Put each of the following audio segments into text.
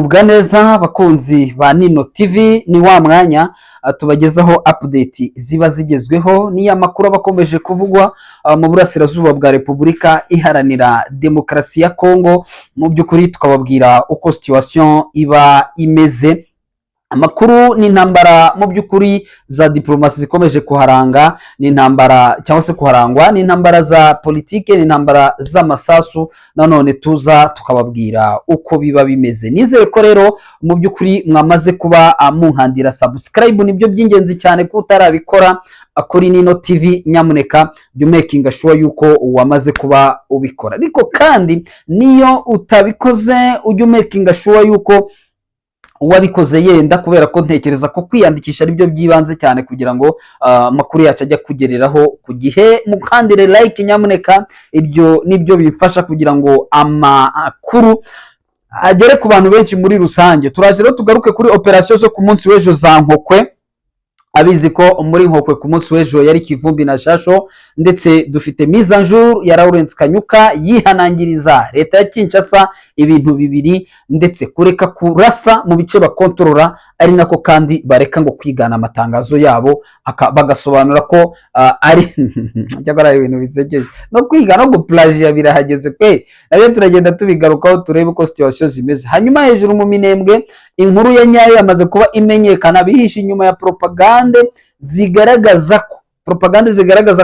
gubwa neza bakunzi ba Nino TV, ni wa mwanya tubagezaho update ziba zigezweho ni amakuru abakomeje kuvugwa mu burasirazuba bwa Repubulika Iharanira Demokarasi ya Kongo. Mu by'ukuri tukababwira uko situation iba imeze. Amakuru ni intambara mu by'ukuri za diplomasi zikomeje kuharanga, ni intambara cyangwa se kuharangwa, ni intambara za politike, ni intambara z'amasasu. Nanone tuza tukababwira uko biba bimeze. Nizere ko rero mu by'ukuri mwamaze kuba munkandira subscribe, nibyo by'ingenzi cyane ko utarabikora kuri Nino TV. Nyamuneka jya making sure yuko wamaze kuba ubikora, ariko kandi niyo utabikoze ujye making sure yuko wabikoze yenda, kubera ko ntekereza ko kwiyandikisha ari byo byibanze cyane kugira ngo amakuru yacu ajya kugereraho ku gihe. Mukandire like nyamuneka, ibyo nibyo bifasha kugira ngo amakuru agere ku bantu benshi muri rusange. Turaje rero tugaruke kuri operation zo ku munsi w'ejo za Nkokwe. Abizi ko muri Nkokwe ku munsi w'ejo yari Kivumbi na Shasho, ndetse dufite mise en jour ya Lawrence Kanyuka yihanangiriza leta ya Kinshasa ibintu bibiri, ndetse kureka kurasa mu bice bakontorora, ari nako kandi bareka ngo kwigana amatangazo yabo bagasobanura ko ari cyagara ibintu bisekeje no kwiga no guplagia birahageze pe. Nayo turagenda tubigarukaho turebe uko situation zimeze. Hanyuma hejuru mu Minembwe inkuru ya nyayo yamaze kuba imenyekana, bihishe inyuma ya propagande zigaragaza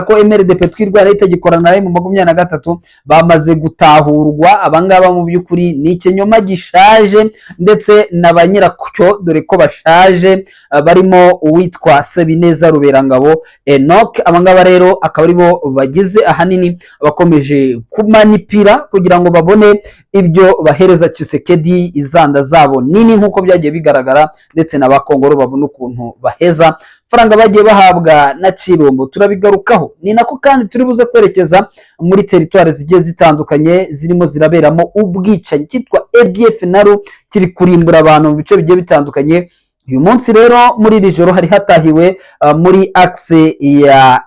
ko MRDP twirwara itagikorana nayo mu 2023 bamaze gutahurwa. Abangaba mu by'ukuri ni ikinyoma gishaje, ndetse n'abanyiracyo dore ko bashaje, barimo uwitwa Sebineza Ruberangabo Enoch. Abangaba rero akaba aribo bagize ahanini bakomeje kumanipira kugira ngo babone ibyo bahereza Tshisekedi izanda zabo nini, nkuko byagiye bigaragara, ndetse n'abakongoro babona ukuntu baheza faranga bagiye bahabwa na Chirombo. Turabigarukaho, ni nako kandi turi buze kwerekeza muri territoire zigiye zitandukanye zirimo ziraberamo ubwicanyi. Kitwa ADF naro kiri kurimbura abantu mu bice bigiye bitandukanye. Uyu munsi rero muri iri joro hari hatahiwe muri axe ya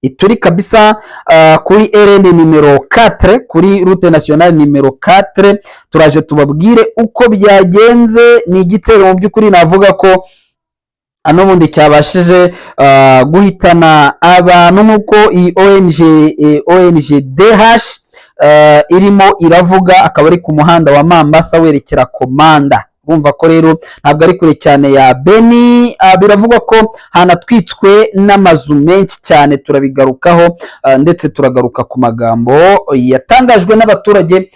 Ituri kabisa, kuri RN numero 4, kuri route nationale numero 4. Turaje tubabwire uko byagenze. Ni igitero mu by'ukuri navuga ko ano bundi cyabashije guhitana abantu, nkuko iyi ONG DH irimo iravuga. Akaba ari ku muhanda wa Mambasa werekera Komanda. Bumva ko rero ntabwo ari kure cyane ya Beni. Biravugwa ko hanatwitswe n'amazu menshi cyane. Turabigarukaho, ndetse turagaruka ku magambo yatangajwe n'abaturage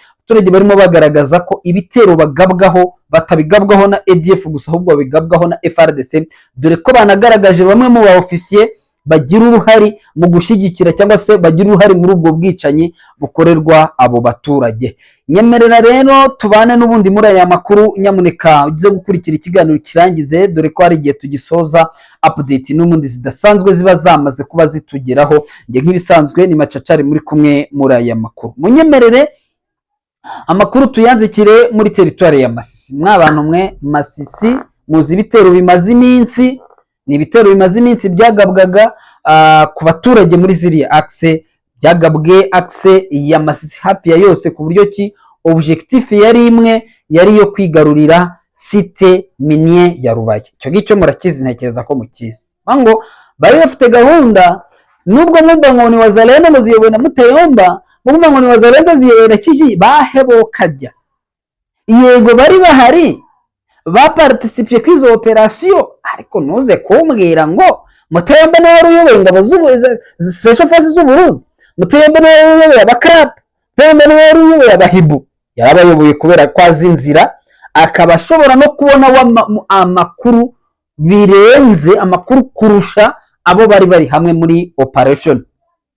barimo bagaragaza ko ibitero bagabwaho batabigabwaho na ADF gusa, ahubwo babigabwaho na FRDC, dore ko banagaragaje bamwe mu ba officier bagira uruhari mu gushyigikira cyangwa se bagira uruhari muri ubwo bwicanyi bukorerwa abo baturage. Nyemerera rero tubane n'ubundi muri aya makuru. Nyamuneka ugize gukurikira ikiganiro kirangize, dore ko hari igihe tugisoza update n'ubundi zidasanzwe ziba zamaze kuba zitugeraho. Nge nk'ibisanzwe ni Macacari muri kumwe muri aya makuru. Munyemerere amakuru tuyanzikire muri territoire ya Masisi. Mwabantu mwe Masisi muzi ibitero bimaze iminsi, ni ibitero bimaze iminsi byagabwaga ku baturage muri ziriya axe, byagabwe axe ya Masisi hafi ya yose, ku buryo ki objectif yari imwe, yari yo kwigarurira site minier ya Rubaya. Cyo gicyo murakizi, ntekereza ko mukizi. Bango bari bafite gahunda, nubwo mwumva ngo ni wazalendo muziyobowe na Muteyomba, mwumva ngo ni wazalendo ziyobowe na Kiji bahebokajya. Yego bari bahari baparticipe kuri izo operation, ariko ntuze kumbwira ngo Muteyomba nawe wari uyoboye ingabo special forces z'u Burundi, Muteyomba nawe wari uyoboye abakrap, Muteyomba nawe wari uyoboye abahibu. Yarabayoboye kubera kwazi inzira, akaba ashobora no kubona amakuru birenze, amakuru kurusha abo bari hamwe muri operation.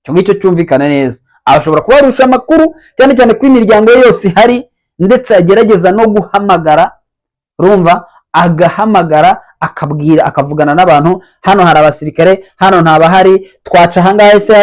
Cyo ngicyo cyumvikana neza, abashobora kuba arusha amakuru cyane cyane ko imiryango yose ihari, ndetse agerageza no guhamagara, urumva, agahamagara akabwira, akavugana n'abantu. Hano hari abasirikare, hano ntabahari, twaca ahangahe se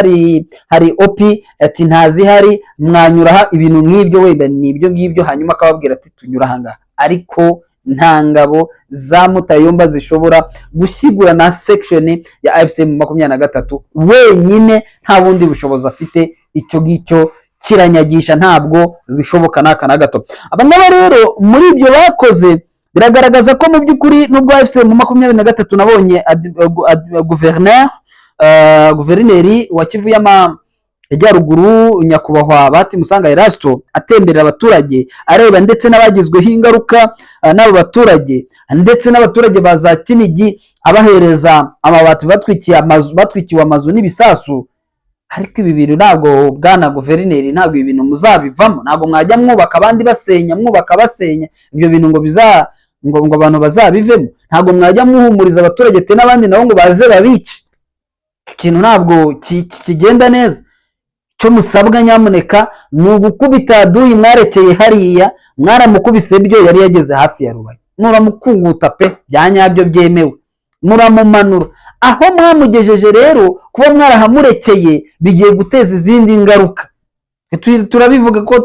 hari OP ati ntazi hari, mwanyura ibintu nk'ibyo, wenda ni ibyo ngibyo. Hanyuma akababwira ati tunyura ahangaha, ariko nta ngabo za Mutayomba zishobora gushyigura na section ya AFC mu 23 wenyine, nta bundi bushobozi afite. Icyo gicyo kiranyagisha, ntabwo bishoboka n'aka na gato. Abangaba rero muri ibyo bakoze biragaragaza ko mu by'ukuri nubwo AFC mu 2023 nabonye guverineri wa Kivu y'Amajyaruguru nyakubahwa Bahati Musanga Erasto atemberera abaturage areba ndetse n'abagizweho ingaruka n'abo baturage, ndetse n'abaturage baza Kinigi abahereza amabati batwikiwe amazu n'ibisasu. Ariko ibi bintu ntabwo bwana guverineri, ntabwo ibi bintu muzabivamo, ntabwo mwajya mwubaka abandi basenya, ibyo bintu ngo abantu bazabivemo, ntabwo mwajya muhumuriza abaturage te n'abandi nabo ngo baze babice. Ikintu ntabwo kigenda neza. Cyo musabwa nyamuneka ni ugukubita Aduyi mwarekeye hariya, mwaramukubise byo yari yageze hafi ya Rubaye, muramukunguta pe byanyabyo byemewe, muramumanura. Aho mwamugejeje rero kuba mwarahamurekeye bigiye guteza izindi ngaruka. Turabivuga ko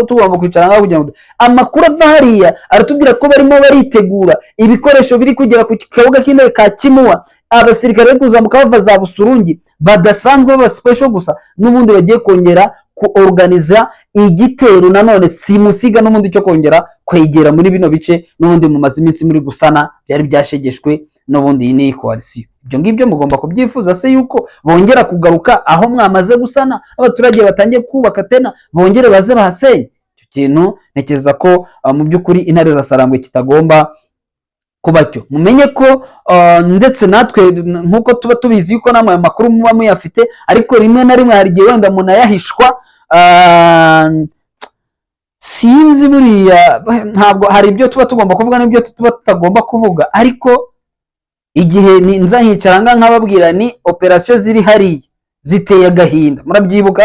tugomba kwicara ngaho kugira ngo amakuru ava hariya aratubwira ko barimo baritegura ibikoresho biri kugera ku kibuga cy'indege ka Kimuwa, abasirikare bari kuzamuka bava za Busurungi badasanzwe baba special gusa, n'ubundi bagiye kongera kuorganiza igitero nanone simusiga n'ubundi cyo kongera kwegera muri bino bice n'ubundi mu mazimitsi muri gusana byari byashegeshwe n'ubundi ni coalition. Ibyo ngibyo mugomba kubyifuza se yuko bongera kugaruka aho mwamaze gusana, abaturage batangiye kubaka tena bongere baze bahasenye. Icyo kintu ntekereza ko mu by'ukuri intare za Sarambwe kitagomba kuba cyo. Mumenye ko ndetse natwe nkuko tuba tubizi yuko namwe amakuru muba muyafite, ariko rimwe na rimwe hari igihe wenda munayahishwa, sinzi buriya ntabwo hari ibyo tuba tugomba kuvuga n'ibyo tuba tutagomba kuvuga, ariko igihe ninza hicaranga nkababwira ni operation ziri hariya ziteye agahinda. Murabyibuka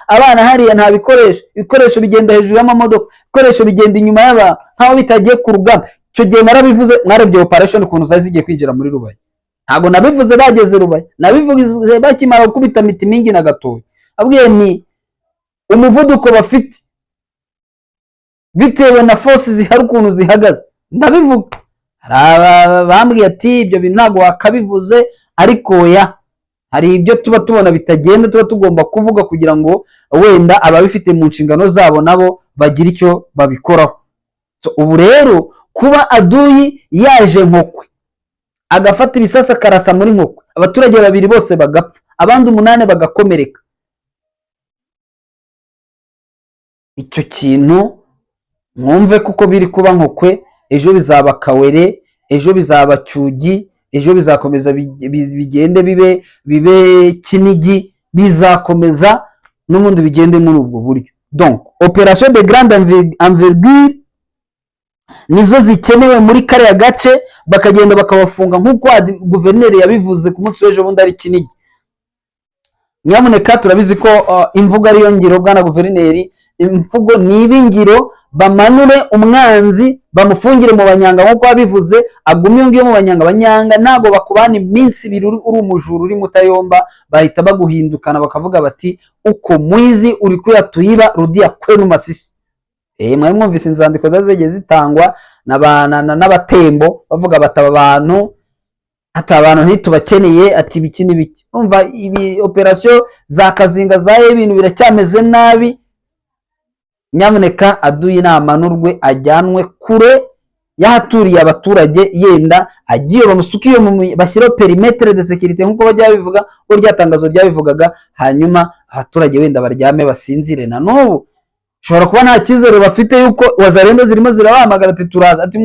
abana hariya nta ibikoresho bigenda hejuru y'amamodoka, ibikoresho bigenda inyuma y'abantu nkaho bitagiye ku rugamba. Icyo gihe narabivuze, mwarebye operation ukuntu zari zigiye kwinjira muri Rubaye. Ntabwo nabivuze bageze Rubaye, nabivuze bakimara gukubita Mitimingi na Gatoya. Abwiye ni umuvuduko bafite bitewe na force zihari ukuntu zihagaze, ndabivuga. Bambwiye ati ibyo bintu ntabwo wakabivuze, ariko hari ibyo tuba tubona bitagenda tuba tugomba kuvuga kugira ngo wenda ababifite mu nshingano zabo nabo bagira icyo babikoraho. Ubu rero kuba Aduyi yaje Nkokwe agafata ibisasa karasa muri Nkokwe, abaturage 2 bose bagapfa, abandi 8 bagakomereka, icyo kintu mwumve kuko biri kuba Nkokwe, ejo bizaba Kawere, ejo bizaba Cyugi, ejo bizakomeza bigende bibe Kinigi, bizakomeza n'ubundi bigende muri ubwo buryo. Donc opération de grande envergure nizo zikenewe muri kariya gace, bakagenda bakabafunga nk'uko guverineri yabivuze ku munsi w'ejo bundi ari Kinigi. Nyamuneka turabizi ko imvugo ariyo ngiro bwana guverineri, imvugo ni ibingiro, bamanure umwanzi bamufungire mu banyanga nk'uko wabivuze, agumye ngiyo mu banyanga ntago bakubana iminsi 2 uri umujuru uri Mutayomba, bahita baguhindukana bakavuga bati uko mwizi uri kuyatuyiba Rudia kwenu Masisi. Mwari mwumvise inzandiko zazegeze zitangwa n'abatembo bavuga bataba abantu ntitubakeneye, ati biki n'ibiki. Umva ibi operation za Kazinga zaye ibintu biracyameze nabi. Nyamuneka Aduyi namanurwe ajyanwe kure yahaturiye abaturage, yenda agiye bamusukiye bashyiraho perimetre de sécurité nkuko bajya bivuga, ko ryatangazo ryabivugaga, hanyuma abaturage wenda baryame basinzire. Na n'ubu shobora kuba nta cyizere bafite yuko Wazalendo zirimo zirabahamagara ati turaza, ati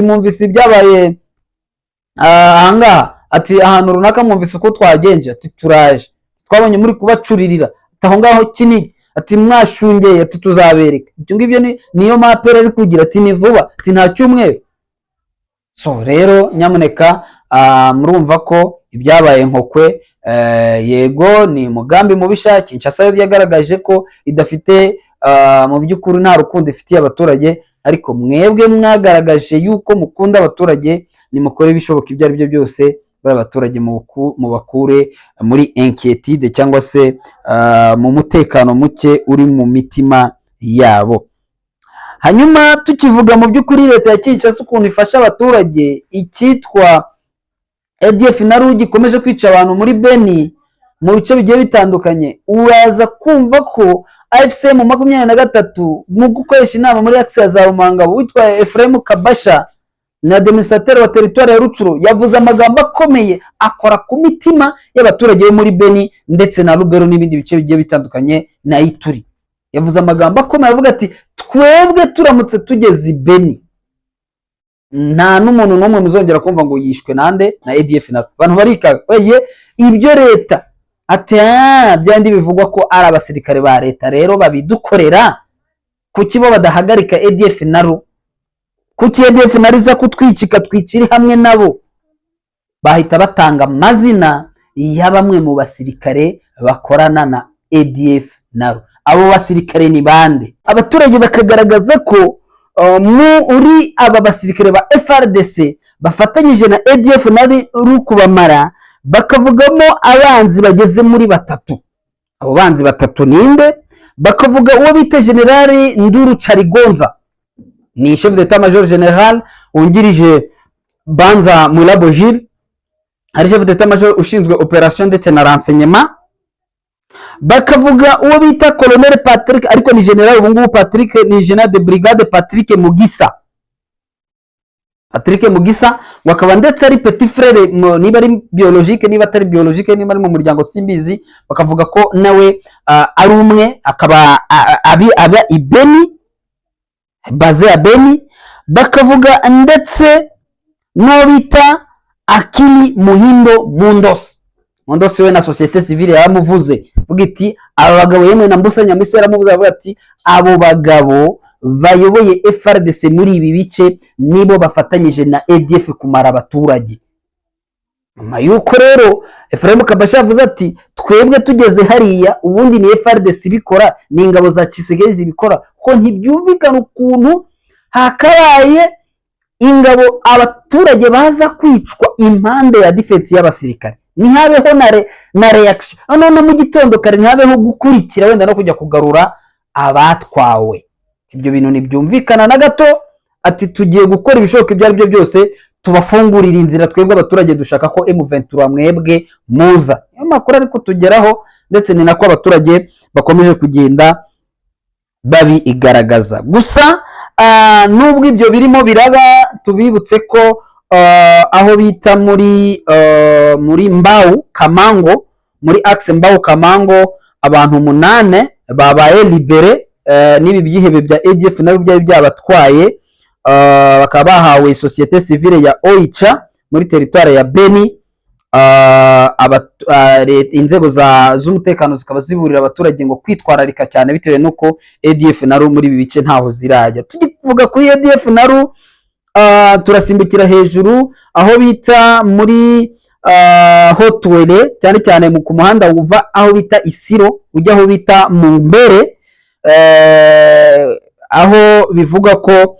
mwumvise ibyabaye ahangaha, ati ahantu runaka mwumvise uko twagenje, ati turaje, twabonye muri kubacuririra, aho ngaho Kinigi, ati mwashungeye, ati tuzabereka. Ibyo ngibyo niyo mapera ari kugira, ati ni vuba, ati nta cyumweru. So rero nyamuneka murumva ko ibyabaye Nkokwe yego ni umugambi mubisha. Kinshasa yagaragaje ko idafite mu by'ukuri nta rukundo ifitiye abaturage, ariko mwebwe mwagaragaje yuko mukunda abaturage, nimukore ibishoboka ibyo ari byo byose bari abaturage mu bakure muri inquiétude cyangwa se mu mutekano muke uri mu mitima yabo. Hanyuma tukivuga mu by'ukuri leta ya Kinshasa ukuntu ifasha abaturage, icyitwa ADF na RUG ikomeje kwica abantu muri Beni, mu bice bigiye bitandukanye, uraza kumva ko AFC mu 23 mu gukoresha inama muri axe ya za Rumangabo witwa Ephraim Kabasha na administrateur wa territoire ya Rucuru yavuze amagambo akomeye akora ku mitima y'abaturage bo muri Beni ndetse na Lubero n'ibindi bice bigiye bitandukanye na Ituri. Yavuze amagambo akomeye avuga ati twebwe turamutse tugeze i Beni nta n'umuntu n'umwe muzongera kumva ngo yishwe nande na ADF na abantu barikaye ibyo leta ati byandi bivugwa ko ari abasirikare ba leta rero babidukorera kuki bo badahagarika ADF naro kuki ADF nariza kutwicika twiciri hamwe nabo. Bahita batanga amazina ya bamwe mu basirikare bakorana na ADF naro. Abo basirikare ni bande? Abaturage bakagaragaza ko muri aba basirikare ba FRDC bafatanyije na ADF nari rukubamara, bakavugamo abanzi bageze muri batatu. Abo banzi batatu ninde? Bakavuga uwo bita General Nduru Charigonza, ni chef d'état major general wungirije Banza Mulabo Gilles, ari chef d'état major ushinzwe operation ndetse na renseignement. Bakavuga uwo bita Colonel Patrick, ariko ni general ubungubu Patrick, ni general de brigade Patrick Mugisa. Patrick Mugisa wakaba ndetse ari petit frère, niba ari biologique niba atari biologique, niba ari mu muryango simbizi. Bakavuga ko nawe ari umwe, akaba aba ibeni baze ya Beni. Bakavuga ndetse no bita Akili Muhindo Mundos we na societe civile yamuvuze vuga iti aba bagabo yemwe na Mbusa Nyamwisi yaramuvuze avuga ati abo bagabo bayoboye FRDC muri ibi bice nibo bafatanyije na ADF kumara abaturage. Nyuma yuko rero Ephraim Kabasha yavuze ati twebwe tugeze hariya ubundi ni FRDC bikora, ni ingabo za Tshisekedi zibikora, ko ntibyumvikana ukuntu hakabaye ingabo abaturage baza kwicwa impande ya defense y'abasirikare, ntihabeho na reaction none mu gitondo kare, ntihabeho gukurikira wenda no kujya kugarura abatwawe. Ibyo bintu ntibyumvikana na gato. Ati tugiye gukora ibishoboka ibyo ari byo byose tubafungurira inzira, twebwe abaturage dushaka ko M23 mwebwe muza. Iyo makuru ariko tugeraho, ndetse ni nako abaturage bakomeje kugenda babigaragaza. Gusa nubwo ibyo birimo biraba, tubibutse ko aho bita muri Mbau Kamango, muri axe Mbau Kamango, abantu 8 babaye libere n'ibi byihebe bya ADF nabo byari byabatwaye. Bakaba bahawe societe civile ya Oicha muri territoire ya Beni. Inzego z'umutekano zikaba ziburira abaturage ngo kwitwararika cyane bitewe nuko ADF naro muri ibi bice ntaho zirajya. Tugivuga kuri ADF naro turasimbukira hejuru aho bita muri Hotwele, cyane cyane ku muhanda uva aho bita Isiro ujya aho bita Mumbere, aho bivuga ko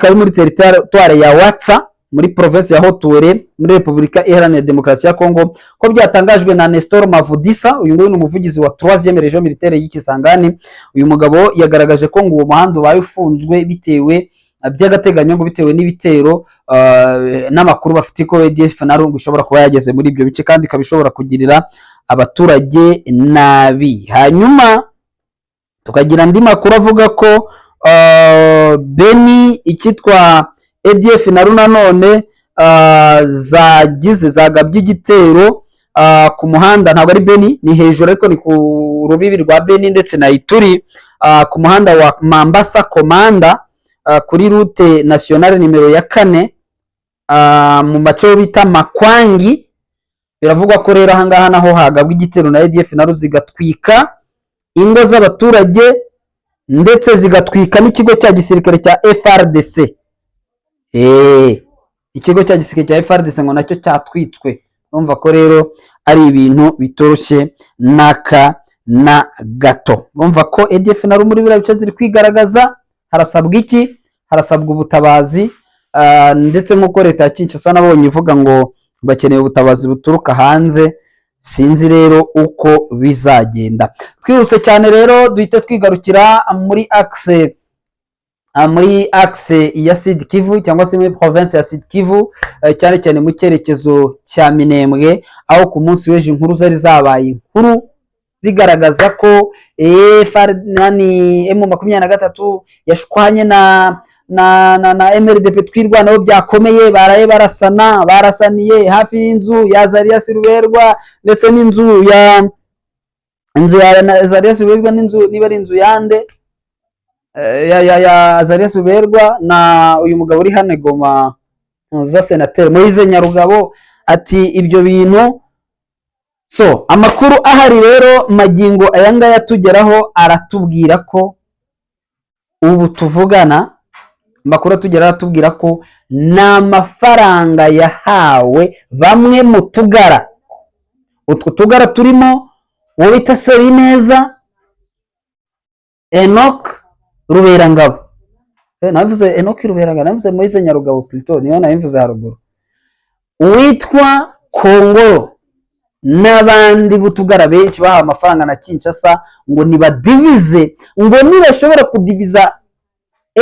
kari muri territoire ya Watsa muri province ya Hotwele muri Republika Iharanira Demokarasi ya Kongo, ko byatangajwe na Nestor Mavudisa. Uyu nguyu ni umuvugizi wa 3e region militaire y'Ikisangani. Uyu mugabo yagaragaje ko ngo uwo muhanda ubaye ufunzwe bitewe by'agateganyo ngo bitewe n'ibitero n'amakuru bafite ko ADF naro ishobora kuba yageze muri ibyo bice kandi kabishobora kugirira abaturage nabi. Hanyuma tukagira andi makuru avuga ko Beni ikitwa ADF naro nanone zagabye igitero ku muhanda, ntabwo ari Beni, ni hejuru ariko ni ku rubibi rwa Beni ndetse na Ituri, ku muhanda wa Mambasa Komanda, kuri route nationale nimero ya 4 mu mace bita Makwangi. Biravugwa ko rero ahangaha naho hagabwe igitero na ADF naro zigatwika ingo z'abaturage ndetse zigatwika n'ikigo cya gisirikare cya FRDC. Ikigo cya gisirikare cya FRDC ngo nacyo cyatwitswe. Numva ko rero ari ibintu bitoroshye naka na gato. Numva ko ADF naro muri bira bice ziri kwigaragaza. Harasabwa iki? Harasabwa ubutabazi, ndetse nk'uko leta ya Kinshasa nabonye ivuga ngo bakeneye ubutabazi buturuka hanze. Sinzi rero uko bizagenda. Twihuse cyane rero duhite twigarukira muri axe muri axe ya Sud Kivu cyangwa se muri province ya Sud Kivu, cyane cyane mu cyerekezo cya Minembwe, aho ku munsi w'ejo inkuru zari zabaye inkuru zigaragaza ko M23 yashwanye na MRDP twirwanaho byakomeye, baraye barasaniye hafi y'inzu ya Zarias Ruberwa ndetse n'inzu ya Zarias Ruberwa, n'inzu niba ari inzu yande ya Zarias Ruberwa na uyu mugabo uri hano Goma za senateri Moise Nyarugabo. Ati ibyo bintu, so amakuru ahari rero magingo aya ngaya tugeraho aratubwira ko ubu tuvugana, amakuru atugeraho atubwira ko n'amafaranga yahawe bamwe mu tugara, utwo tugara turimo uwo bita Sebineza Enoch Ruberangabo, navuze Enoch Ruberangabo, navuze Moise Nyarugabo plutôt, niyo nabivuze haruguru, uwitwa Kongoro n'abandi butugara benshi bahawe amafaranga na Kinshasa ngo nibadivize, ngo nibashobora kudiviza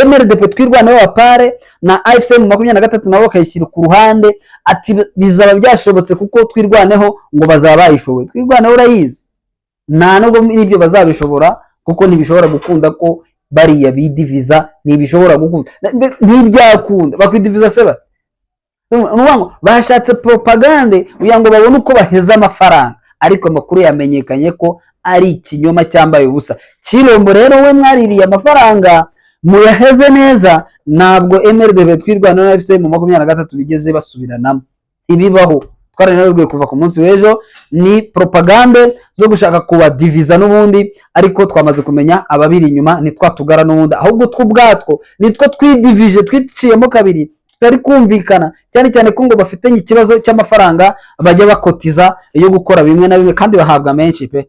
MRDP twirwanaho apare na AFC M23 nabo bakayishyira ku ruhande. Ati bizaba byashobotse kuko twirwaneho ngo bazaba bayishoboye, twirwaneho urayizi nta nubwo n'ibyo bazabishobora kuko ntibishobora gukunda ko bariya bidiviza, ntibishobora gukunda, ntibyakunda bakwidiviza seba. Nuwango bashatse propagande uya ngo babone uko baheza amafaranga, ariko amakuru yamenyekanye ko ari ikinyoma cyambaye ubusa. Kirombo rero we mwaririye amafaranga muyaheze neza, ntabwo MRDP twirwanaho na FC M23 bigeze basubiranamo, ibibaho. Twaranabwiye kuva ku munsi w'ejo ni propagande zo gushaka kuba diviza n'ubundi, ariko twamaze kumenya ababiri inyuma ni twatugara n'ubundi, ahubwo tw'ubwatwo nitwo twidivije, twiciyemo kabiri, tutari kumvikana, cyane cyane ko ngo bafitanye ikibazo cy'amafaranga bajya bakotiza yo gukora bimwe na bimwe kandi bahabwa menshi pe.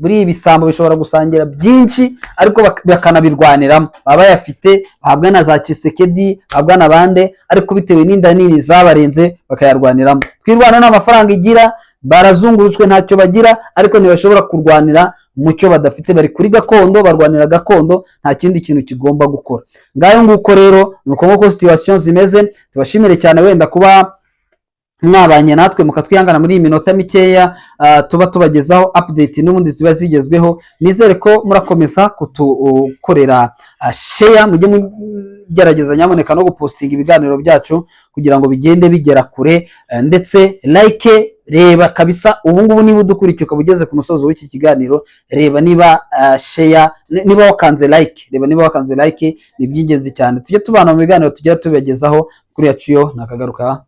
Buri ibisambo bishobora gusangira byinshi ariko bakanabirwaniramo, baba yafite bahabwa na za Kisekedi, bahabwa na bande, ariko bitewe n'inda nini zabarenze bakayarwaniramo. Twirwana n'amafaranga igira, barazungurutswe ntacyo bagira, ariko ntibashobora kurwanira mucyo badafite, bari kuri gakondo, barwanira gakondo, nta kindi kintu kigomba gukora. Ngayo nguko rero nuko nk'uko situation zimeze. Tubashimire cyane wenda kuba mwabanye natwe mukatwihangana muri iyi minota mikeya tuba tubagezaho update n'ubundi ziba zigezweho. Nizere ko murakomeza kutukorera share, mujye mugerageza nyamuneka no gupostinga ibiganiro byacu kugira ngo bigende bigera kure, ndetse like, reba kabisa ubu ngubu niba udukurikiye ukabugeze ku musozo w'iki kiganiro, reba niba share, niba wakanze like, reba niba wakanze like, ni by'ingenzi cyane. Tujye tubana mu biganiro tujya tubagezaho kuri yacu yo nakagaruka.